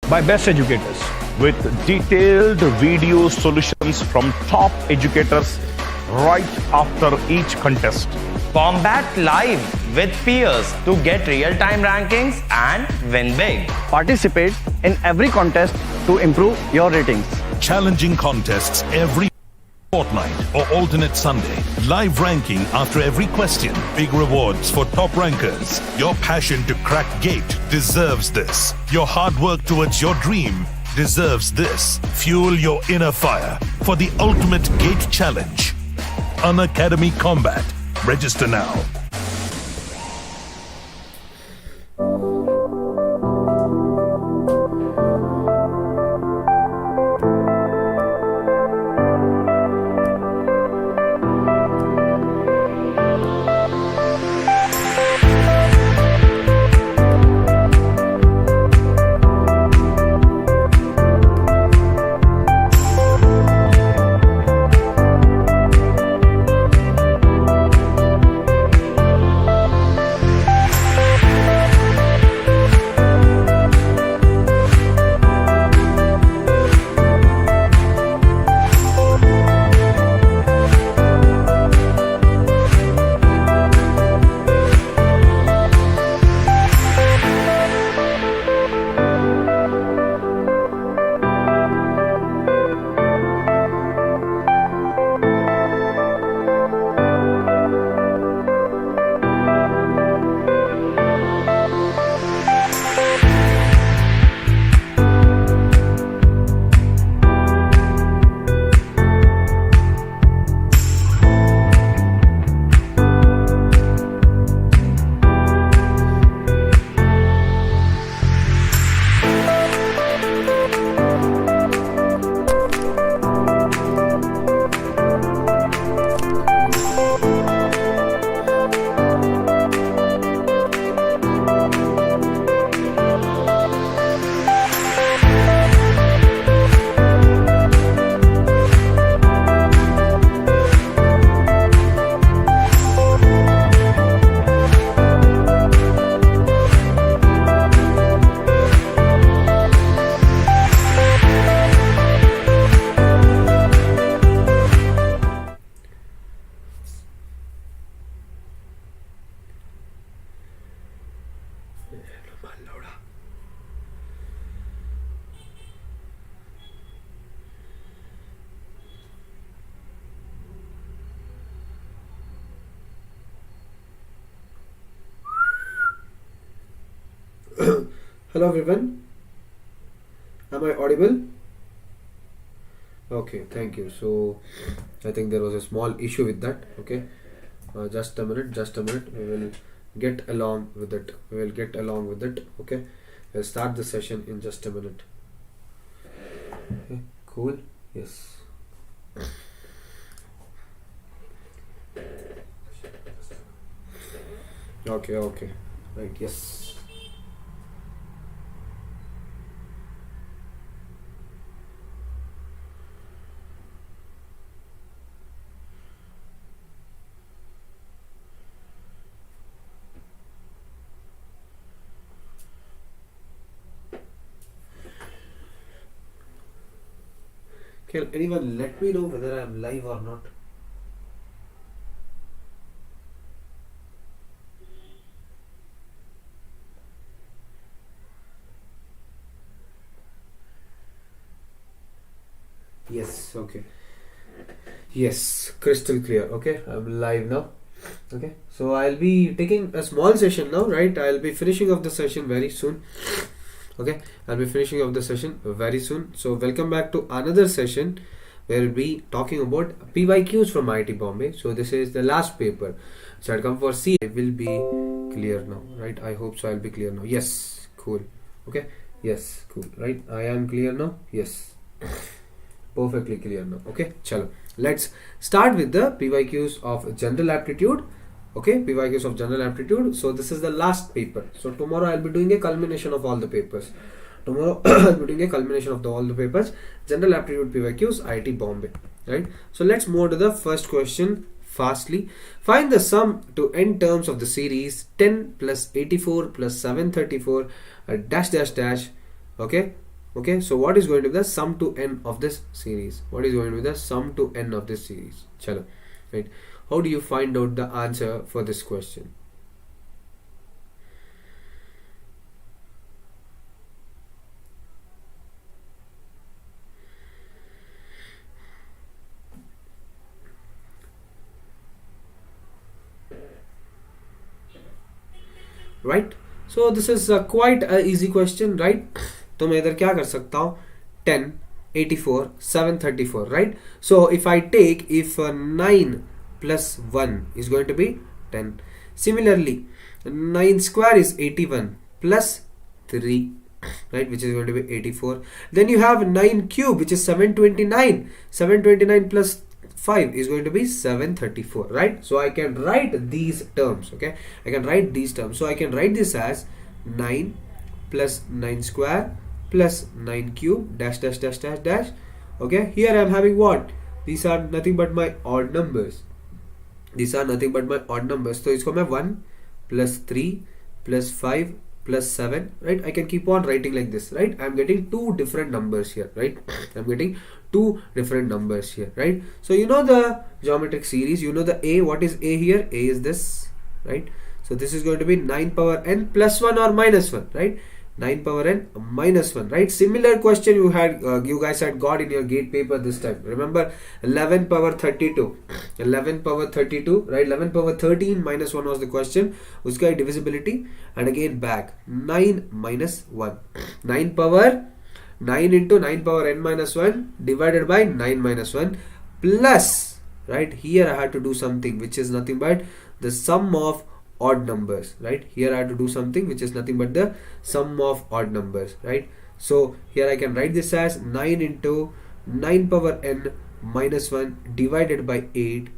by best educators with detailed video solutions from top educators right after each contest. Combat live with peers to get real-time rankings and win big. Participate in every contest to improve your ratings. Challenging contests every fortnight or alternate Sunday. Live ranking after every question. Big rewards for top rankers. Your passion to crack GATE deserves this. Your hard work towards your dream deserves this. Fuel your inner fire for the ultimate GATE challenge. Unacademy Combat. Register now. Hello everyone, am I audible? Okay, thank you. So I think there was a small issue with that. Okay, just a minute, we will get along with it. Okay, we'll start the session in just a minute. Okay, cool. Yes. Okay, right, yes. Can anyone let me know whether I am live or not? Yes, okay. Yes, crystal clear. Okay, I'm live now. Okay, so I'll be taking a small session now, right? I'll be finishing off the session very soon. Okay, I'll be finishing off the session very soon. So welcome back to another session where we'll be talking about PYQs from IIT Bombay. So this is the last paper. So I'll come for C. I will be clear now, right? I hope so. I'll be clear now. Yes, cool. Okay, yes, cool. Right, I am clear now. Yes, perfectly clear now. Okay, chalo. Let's start with the PYQs of general aptitude. Okay, PYQs of general aptitude. So this is the last paper. So tomorrow I'll be doing a culmination of all the papers. Tomorrow I'll be doing a culmination of all the papers. General aptitude PYQs, IIT Bombay. Right. So let's move to the first question fastly. Find the sum to n terms of the series 10 plus 84 plus 734 dash dash dash. Okay, Okay, so what is going to be the sum to n of this series? What is going to be the sum to n of this series? Chalo, right? How do you find out the answer for this question? Right? So this is quite an easy question, right? तो मैं इधर क्या कर सकता हूँ? 10, 84, 734, right? So if I take, if 9 plus 1 is going to be 10. Similarly, 9 square is 81 plus 3, right, which is going to be 84. Then you have 9 cube, which is 729. 729 plus 5 is going to be 734, right? So I can write these terms, okay? I can write these terms. So I can write this as 9 plus 9 square plus 9 cube dash dash dash dash dash. Okay, here I am having what? These are nothing but my odd numbers. These are nothing but my odd numbers. So इसको मैं 1 plus 3 plus 5 plus 7, right? I can keep on writing like this, right? I'm getting two different numbers here, right? I'm getting two different numbers here, right? So you know the geometric series, you know the A. What is A here? A is this, right? So this is going to be 9 power n plus 1 or minus 1, right? 9 power n minus 1, right? Similar question you had, you guys had got in your GATE paper this time. Remember 11 power 32, 11 power 32, right? 11 power 13 minus 1 was the question. Uska divisibility, and again back 9 minus 1. 9 power 9 into 9 power n minus 1 divided by 9 minus 1 plus, right? Here I had to do something which is nothing but the sum of odd numbers, right? Here I have to do something which is nothing but the sum of odd numbers, right? So here I can write this as 9 into 9 power n minus 1 divided by 8.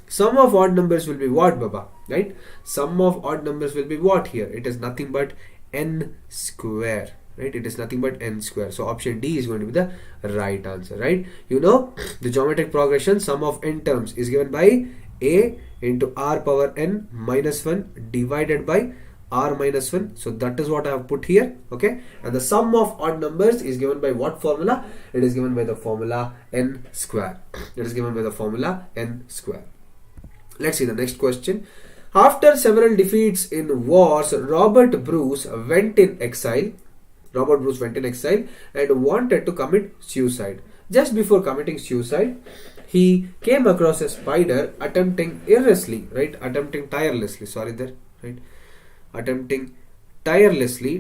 Sum of odd numbers will be what, Baba? Right? Sum of odd numbers will be what here? It is nothing but n square, right? It is nothing but n square. So option D is going to be the right answer, right? You know the geometric progression, sum of n terms is given by a into r power n minus 1 divided by r minus 1. So that is what I have put here, okay? And the sum of odd numbers is given by what formula? It is given by the formula n square. It is given by the formula n square. Let's see the next question. After several defeats in wars, Robert Bruce went in exile. Robert Bruce went in exile and wanted to commit suicide. Just before committing suicide, he came across a spider attempting tirelessly, right? Attempting tirelessly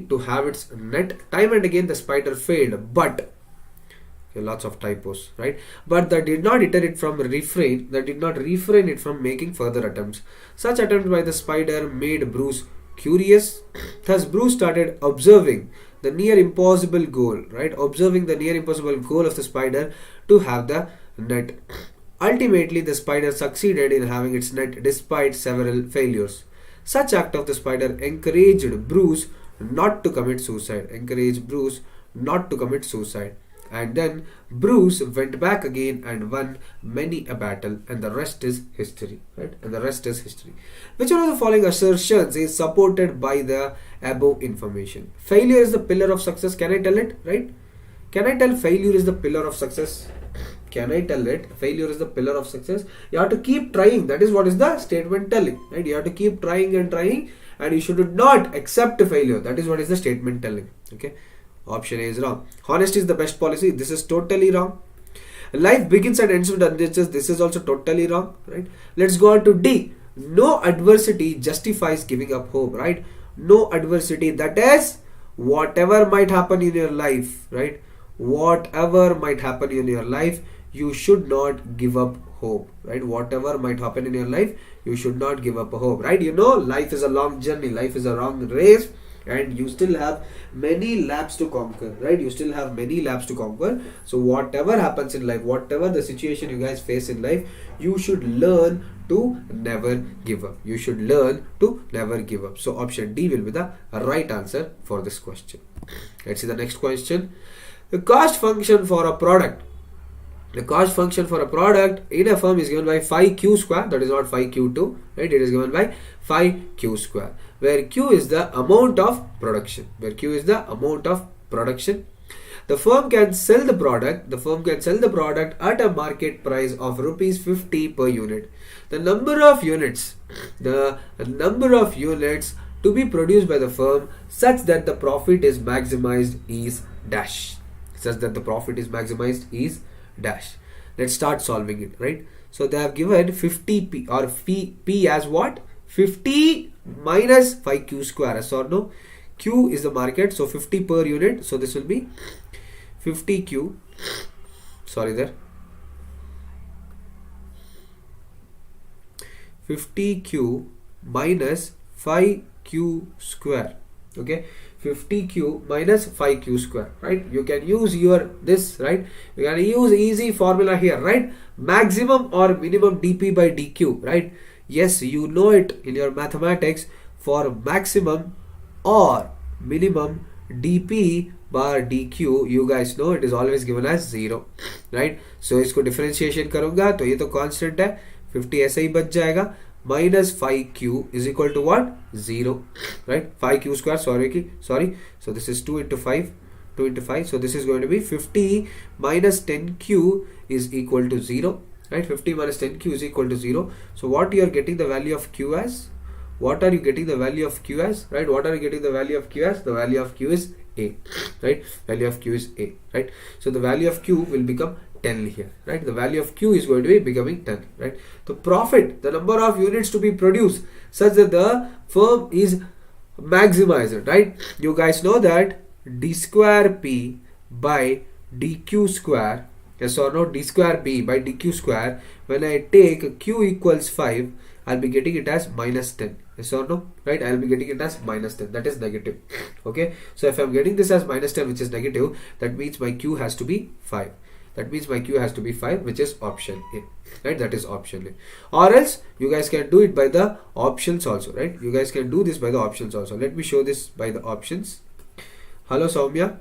to have its net. Time and again the spider failed, but lots of typos, right? But that did not deter it from refrain. That did not refrain it from making further attempts. Such attempts by the spider made Bruce curious. Thus, Bruce started observing the near impossible goal, right? Observing the near impossible goal of the spider to have the net. Ultimately, the spider succeeded in having its net despite several failures. Such act of the spider encouraged Bruce not to commit suicide. And then Bruce went back again and won many a battle, and the rest is history, right? And the rest is history. Which one of the following assertions is supported by the above information? Failure is the pillar of success. Can I tell it, right? Can I tell failure is the pillar of success? Can I tell it? Failure is the pillar of success. You have to keep trying. That is what is the statement telling, right? You have to keep trying and trying, and you should not accept failure. That is what is the statement telling, okay? Option A is wrong. Honesty is the best policy. This is totally wrong. Life begins and ends with adjustments. This is also totally wrong, right? Let's go on to D. No adversity justifies giving up hope, right? No adversity, that is whatever might happen in your life, right? Whatever might happen in your life, you should not give up hope, right? Whatever might happen in your life, you should not give up hope, right? You know, life is a long journey. Life is a long race. And you still have many laps to conquer, right? You still have many laps to conquer. So whatever happens in life, whatever the situation you guys face in life, you should learn to never give up. You should learn to never give up. So option D will be the right answer for this question. Let's see the next question. The cost function for a product. The cost function for a product in a firm is given by phi q square. That is not phi q2, right? It is given by phi q square, where q is the amount of production. the firm can sell the product at a market price of rupees 50 per unit. The number of units to be produced by the firm such that the profit is maximized is dash. Let's start solving it, right? So they have given 50p or p as what? 50 minus 5q square, yes or no? Q is the market, so 50 per unit. So this will be 50q. Sorry there. 50q minus 5q square. Okay, 50q minus 5q square, right? You can use this, right? You can use easy formula here, right? Maximum or minimum dp by dq, right? Yes, you know it in your mathematics. For maximum or minimum dp bar dq, you guys know it is always given as 0, right? So इसको differentiation करूँगा तो ये तो constant है, 50 ऐसे ही बच जाएगा. Minus 5q is equal to what? 0, right? 5q square, sorry. So this is 2 into 5. So this is going to be 50 minus 10q is equal to 0, right? 50 minus 10q is equal to 0. So what you are getting the value of q as? Right? What are you getting the value of q as? The value of q is a, right? Value of q is a, right? So the value of q will become 10 here, right? The value of q is going to be becoming 10, right? The profit, the number of units to be produced such that the firm is maximized, right? You guys know that d square p by dq square, yes or no? D square p by dq square, when I take q equals 5, I'll be getting it as minus 10, yes or no? Right? I'll be getting it as minus 10, that is negative. Okay, so if I'm getting this as minus 10, which is negative, that means my q has to be 5. Which is option A, right? That is option A. Or else you guys can do it by the options also, right? You guys can do this by the options also. Let me show this by the options. Hello Soumya.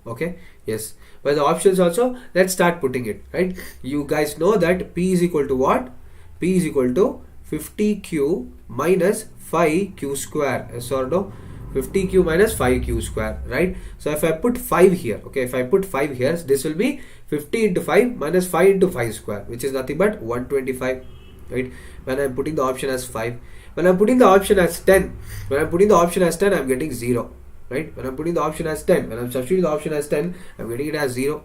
Okay, yes, by the options also. Let's start putting it, right? You guys know that p is equal to what? P is equal to 50q minus 5q square, yes or no? 50q minus 5q square, right? So if I put 5 here, okay, this will be 50 into 5 minus 5 into 5 square, which is nothing but 125, right? When I'm putting the option as 5, when I'm putting the option as 10, I'm getting 0. Right? When I'm putting the option as 10, when I'm substituting the option as 10, I'm getting it as 0.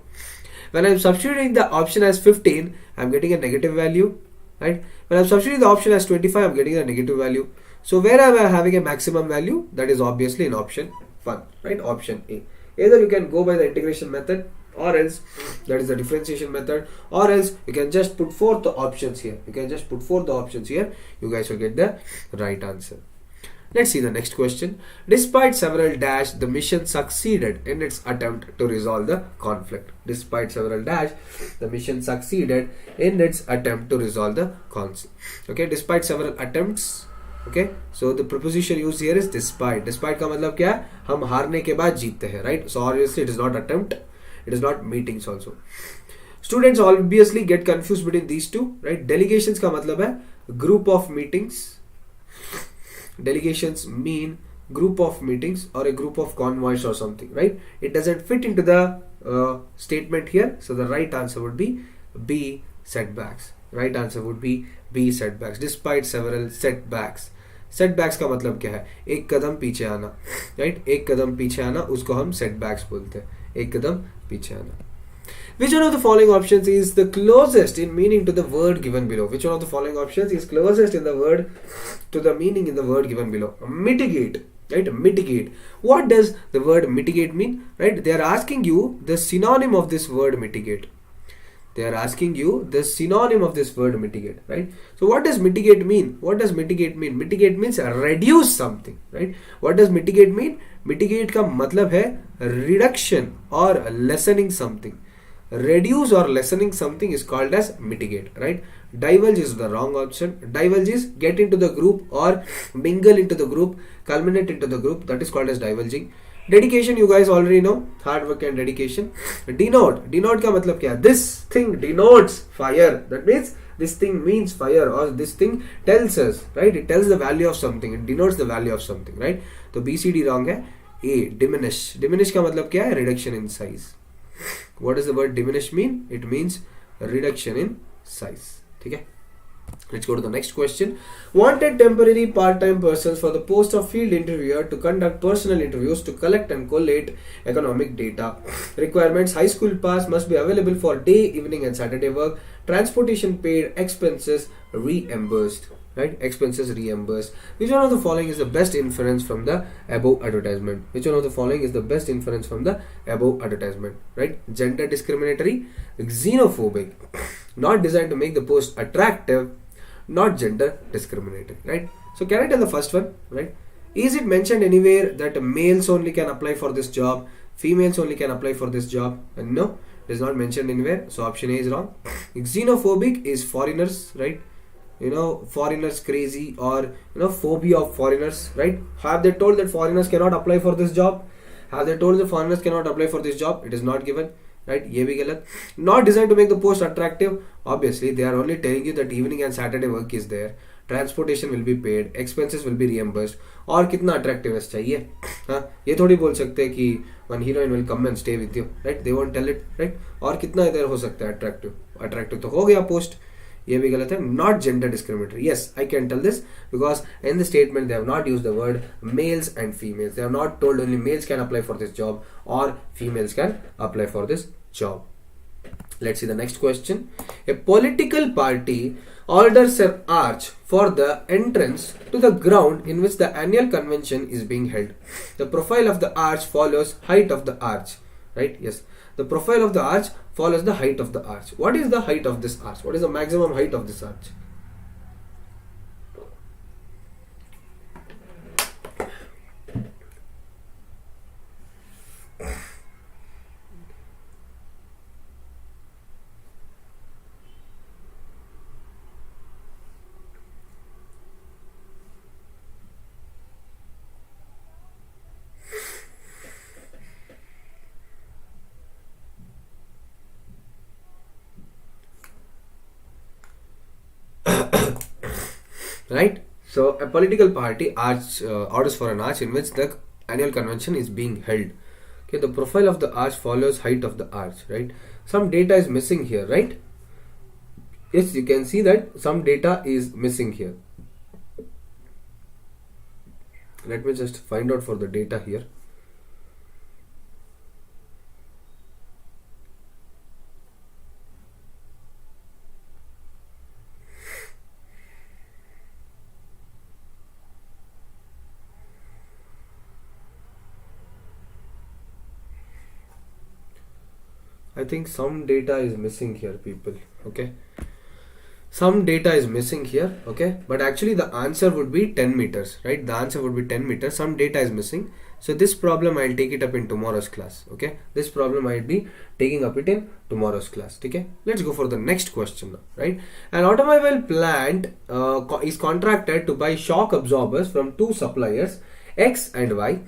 When I'm substituting the option as 15, I'm getting a negative value. Right? When I'm substituting the option as 25, I'm getting a negative value. So where am I having a maximum value? That is obviously in option 1, right? Option A. Either you can go by the integration method, or else that is the differentiation method, or else you can just put forth the options here. You guys will get the right answer. Let's see the next question. Despite several dash, the mission succeeded in its attempt to resolve the conflict. Despite several dash, the mission succeeded in its attempt to resolve the conflict. Okay, despite several attempts. Okay, so the preposition used here is despite. Despite का मतलब क्या है? हम हारने के बाद जीतते हैं, right? So obviously it is not attempt, it is not meetings also. Students obviously get confused between these two, right? Delegations का मतलब है group of meetings. Delegations mean group of meetings or a group of convoys or something, right? It doesn't fit into the statement here, so the right answer would be B, setbacks. Right answer would be B, setbacks. Despite several setbacks. Setbacks का मतलब क्या है? एक कदम पीछे आना, right? एक कदम पीछे आना, उसको हम setbacks बोलते हैं. एक कदम पीछे आना. Which one of the following options is the closest in meaning to the word given below? Which one of the following options is closest in the word to the meaning in the word given below? Mitigate, right? Mitigate. What does the word mitigate mean? Right? They are asking you the synonym of this word mitigate. They are asking you the synonym of this word mitigate, right? So what does mitigate mean? Mitigate means reduce something, right? What does mitigate mean? Mitigate का मतलब है reduction or lessening something. Reduce or lessening something is called as mitigate, right? Divulge is the wrong option. Divulge is get into the group or mingle into the group, culminate into the group. That is called as divulging. Dedication, you guys already know, hard work and dedication. Denote का मतलब क्या है? This thing denotes fire. That means this thing means fire, or this thing tells us, right? It tells the value of something. It denotes the value of something, right? तो BCD wrong है. A, diminish. Diminish का मतलब क्या है? Reduction in size. What does the word diminish mean? It means reduction in size. ठीक है? Let's go to the next question. Wanted temporary part-time persons for the post of field interviewer to conduct personal interviews to collect and collate economic data. Requirements: high school pass, must be available for day, evening and Saturday work. Transportation paid, expenses reimbursed. Right? Expenses reimbursed. Which one of the following is the best inference from the above advertisement? Which one of the following is the best inference from the above advertisement? Right? Gender discriminatory, xenophobic, not designed to make the post attractive, not gender discriminatory. Right? So can I tell the first one? Right? Is it mentioned anywhere that males only can apply for this job, females only can apply for this job? And no, it is not mentioned anywhere. So option A is wrong. Xenophobic is foreigners, right? You know, foreigners crazy, or you know, phobia of foreigners, right? Have they told that foreigners cannot apply for this job? Have they told that foreigners cannot apply for this job? It is not given, right? Ye bhi galat. Not designed to make the post attractive. Obviously, they are only telling you that evening and Saturday work is there. Transportation will be paid, expenses will be reimbursed. और कितना attractiveness चाहिए? हाँ, ये थोड़ी बोल सकते हैं कि one heroine will come and stay with you, right? They won't tell it, right? और कितना इधर हो सकता है attractive? Attractive तो हो गया post. ये भी गलत है. Not gender discriminatory. Yes, I can tell this because in the statement they have not used the word males and females. They have not told only males can apply for this job or females can apply for this job. Let's see the next question. A political party orders an arch for the entrance to the ground in which the annual convention is being held. The profile of the arch follows height of the arch. Right? Yes. The profile of the arch follows the height of the arch. What is the height of this arch? What is the maximum height of this arch? Right? So a political party orders for an arch in which the annual convention is being held. Okay, the profile of the arch follows height of the arch, right? Some data is missing here, right? Yes, you can see that some data is missing here. Let me just find out for the data here. I think some data is missing here, people. Okay, some data is missing here. Okay, but actually the answer would be 10 meters, right? The answer would be 10 meters. Some data is missing. So this problem I'll take it up in tomorrow's class. Okay, this problem I'll be taking up it in tomorrow's class. Okay, let's go for the next question now. Right, an automobile plant is contracted to buy shock absorbers from two suppliers, X and Y.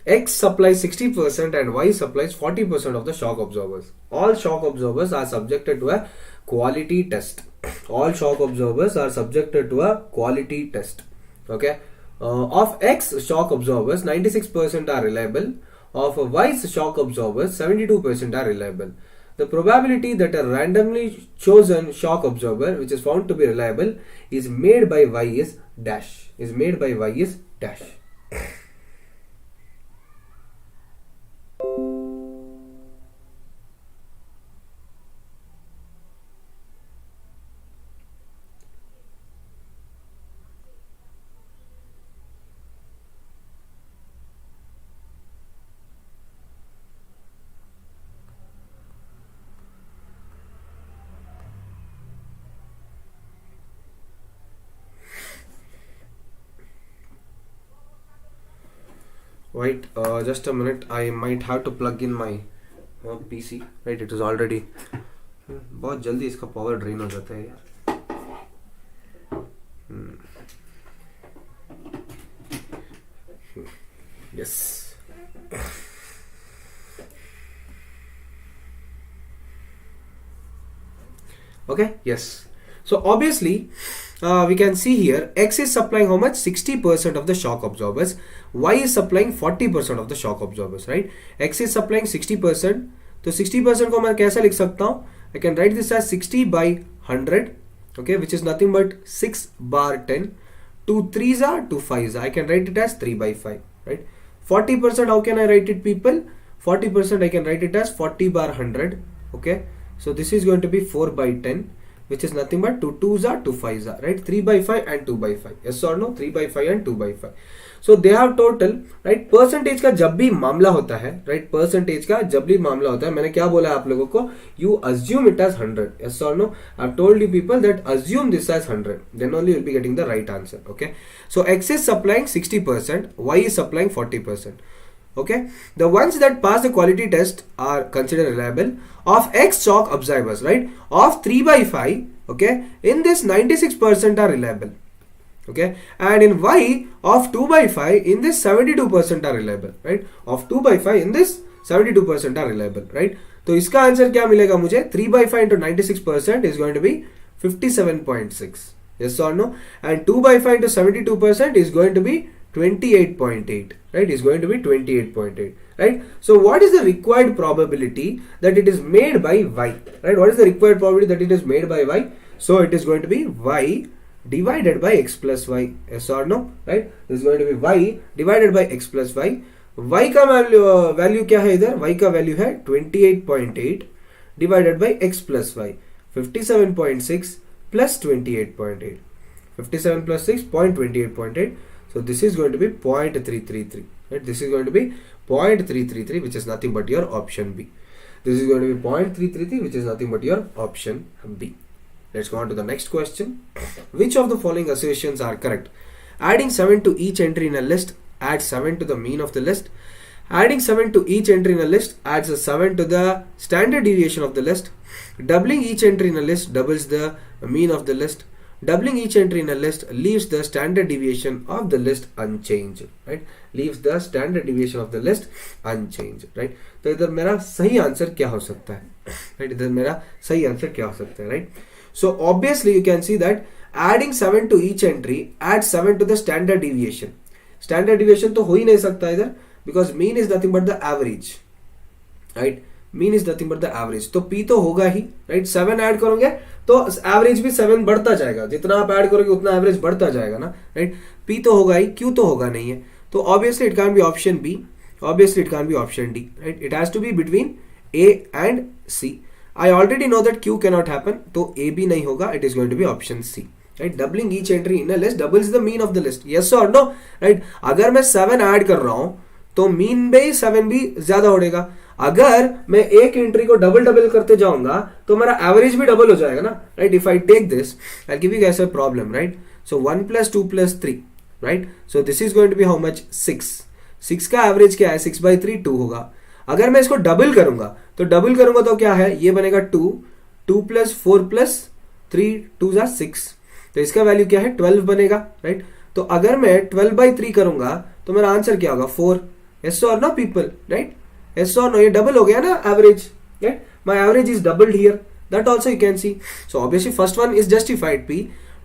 X supplies 60% and Y supplies 40% of the shock absorbers. All shock absorbers are subjected to a quality test. All shock absorbers are subjected to a quality test. Okay. Of X shock absorbers, 96% are reliable. Of Y's shock absorbers, 72% are reliable. The probability that a randomly chosen shock absorber, which is found to be reliable, is made by Y is dash. Is made by Y is dash. Wait, just a minute. I might have to plug in my PC. Right, it is already. बहुत जल्दी इसका power drain हो जाता है यार. Yes. Okay, yes. So obviously, we can see here X is supplying how much? 60% of the shock absorbers. Y is supplying 40% of the shock absorbers, right? X is supplying 60%. तो 60% को मैं कैसे लिख सकता हूँ? I can write this as 60 by 100, okay, which is nothing but 6 bar 10. 2 3s are 2 5s are. I can write it as 3 by 5, right? 40%, how can I write it, people? 40% I can write it as 40 bar 100, okay? So this is going to be 4 by 10, which is nothing but 2 2s are 2 5s are, right? 3 by 5 and 2 by 5. Yes or no? 3 by 5 and 2 by 5. So they have total, right? Percentage का जब भी मामला होता है, right? Percentage का जब भी मामला होता है, मैंने क्या बोला आप लोगों को? You assume it as 100. Yes or no? I've told you people that assume this as 100. Then only you'll be getting the right answer. Okay. So X is supplying 60%, Y is supplying 40%. Okay. The ones that pass the quality test are considered reliable. Of X shock observers, right? Of 3 by 5, okay. In this 96% are reliable. Okay, and in Y of 2 by 5, in this 72% are reliable, right? Of 2 by 5, in this 72% are reliable, right? तो इसका answer क्या मिलेगा मुझे? 3 by 5 into 96% is going to be 57.6. Yes or no? And 2 by 5 into 72% is going to be 28.8, right? Is going to be 28.8, right? So what is the required probability that it is made by Y, right? What is the required probability that it is made by Y? So it is going to be Y divided by X plus Y. Yes or no, right? This is going to be Y divided by X plus Y. Y का value क्या है इधर? Y का value है 28.8 divided by X plus Y. 57.6 plus 28.8. 57 plus 6, 0.28.8. So this is going to be 0.333. Right? This is going to be 0.333, which is nothing but your option B. This is going to be 0.333, which is nothing but your option B. Let's go on to the next question. Which of the following assertions are correct? Adding 7 to each entry in a list adds 7 to the mean of the list. Adding 7 to each entry in a list adds a 7 to the standard deviation of the list. Doubling each entry in a list doubles the mean of the list. Doubling each entry in a list leaves the standard deviation of the list unchanged, right? Leaves the standard deviation of the list unchanged, right? तो इधर मेरा सही answer क्या हो सकता है, right? इधर मेरा सही आंसर क्या हो सकता है, right? So obviously you can see that adding 7 to each entry adds 7 to the standard deviation. Standard deviation तो हो ही नहीं सकता इधर, because mean is nothing but the average, right? Mean is nothing but the average. तो P तो होगा ही, right? 7 add करोगे तो एवरेज भी 7 बढ़ता जाएगा, जितना आप ऐड करोगे उतना एवरेज बढ़ता जाएगा ना, right? P तो होगा ही, Q तो होगा नहीं है, तो obviously it can't be option B, obviously it can't be option D, right? It has to be between A and C. I already know that Q cannot happen, तो A भी नहीं होगा, it is going to be option C, right? Doubling each entry in a list doubles the mean of the list. Yes or no, right? अगर मैं 7 add कर रहा हूं तो मीन भी 7 भी ज्यादा उड़ेगा. अगर मैं एक एंट्री को डबल करते जाऊंगा तो मेरा एवरेज भी डबल हो जाएगा ना, right? If I take this, I give you guys a problem, right? So 1 + 2 + 3, right? So this is going to be how much? 6 का एवरेज क्या है? 6/3 2 होगा. अगर मैं इसको डबल करूंगा तो क्या है? ये बनेगा 2 + 4 + 3 2s are 6, तो इसका वैल्यू क्या है? 12 बनेगा, राइट? तो अगर मैं 12/3 करूंगा तो मेरा आंसर क्या होगा? 4. Yes or no, people, right? Yes or no? ये डबल हो गया ना average, right? My average is doubled here. That also you can see. So obviously first one is justified. P,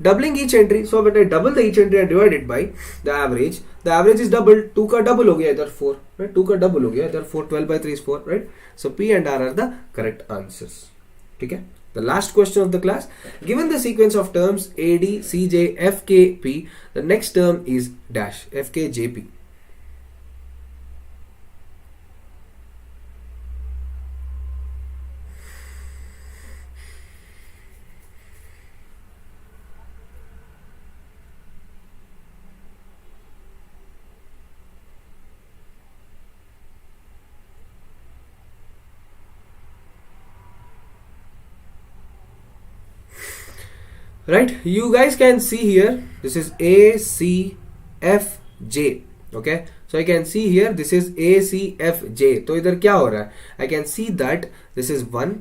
doubling each entry. So when I double the each entry and divide it by the average is doubled. 2 का double हो गया इधर 4, right? 2 का double हो गया इधर 4. 12/3 is 4, right? So P and R are the correct answers. ठीक है? The last question of the class. Given the sequence of terms AD, CJ, FK, P, the next term is dash FK, JP. Right, you guys can see here, this is A, C, F, J. Okay, so I can see here this is A, C, F, J. तो इधर क्या हो रहा है? I can see that this is 1,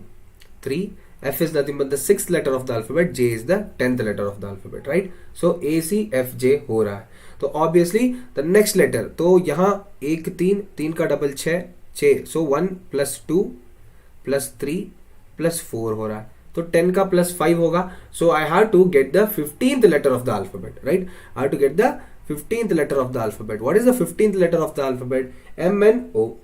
3 F is nothing but the 6th letter of the alphabet, J is the 10th letter of the alphabet, right? So ACFJ हो रहा है. तो obviously the next letter, तो यहाँ 1 3 3 का double 6 6, so 1 plus 2 plus 3 plus 4 हो रहा है. तो 10 का plus 5 होगा. So I have to get the 15th letter of the alphabet, right? I have to get the 15th letter of the alphabet. What is the 15th letter of the alphabet? M N O.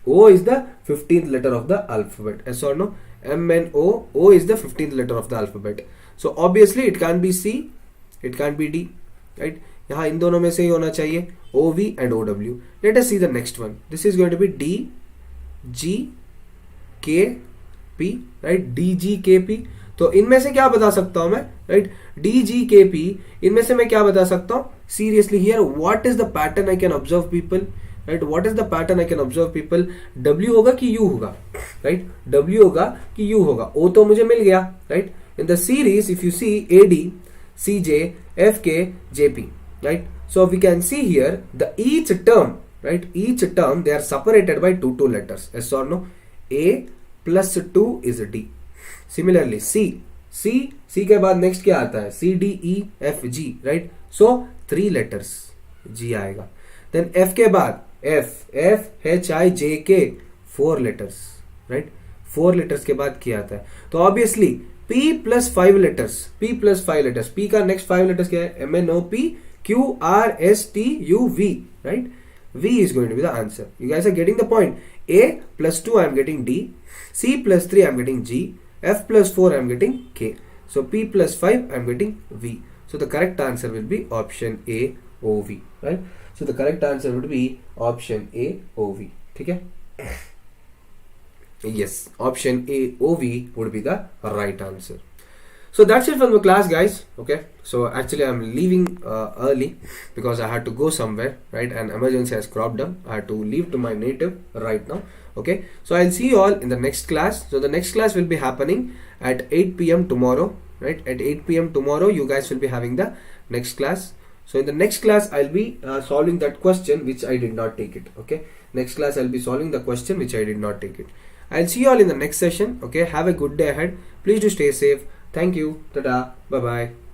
O is the 15th letter of the alphabet. Yes or no? M N O. O is the 15th letter of the alphabet. So obviously it can't be C, it can't be D, right? यहाँ इन दोनों में से ही होना चाहिए O V and O W. Let us see the next one. This is going to be D G K P, right? D G K P. तो इनमें से क्या बता सकता हूं मैं, right? D G K P, इनमें से मैं क्या बता सकता हूं? Seriously here, what is the pattern I can observe people? Right? What is the pattern I can observe people? W होगा कि U होगा, right? W होगा कि U होगा. O तो मुझे मिल गया, right? In the series, if you see AD, CJ, FK, JP, right? So we can see here the each term, right? Each term they are separated by two letters. Yes or no? A plus 2 is D. Similarly, C के बाद next क्या आता है? C D E F G, right? So 3 letters, G आएगा. Then F के बाद F H I J K, 4 letters, right? 4 letters के बाद क्या आता है? तो obviously P plus 5 letters, P का next 5 letters क्या है? M N O P Q R S T U V, right? V is going to be the answer. You guys are getting the point. A plus 2 I am getting D, C plus 3 I am getting G, F plus 4 I am getting K. So P plus 5 I am getting V. So the correct answer will be option A, O V, right? So the correct answer would be option A, O V. Okay? Yes, option A, O V would be the right answer. So that's it from the class, guys. Okay, so actually I'm leaving early because I had to go somewhere, right? An emergency has cropped up. I had to leave to my native right now. Okay, so I'll see you all in the next class. So the next class will be happening at 8 p.m. tomorrow, right? At 8 p.m. tomorrow, you guys will be having the next class. So in the next class, I'll be solving that question which I did not take it. Okay, next class I'll be solving the question which I did not take it. I'll see you all in the next session. Okay, have a good day ahead. Please do stay safe. Thank you. Tada. Bye bye.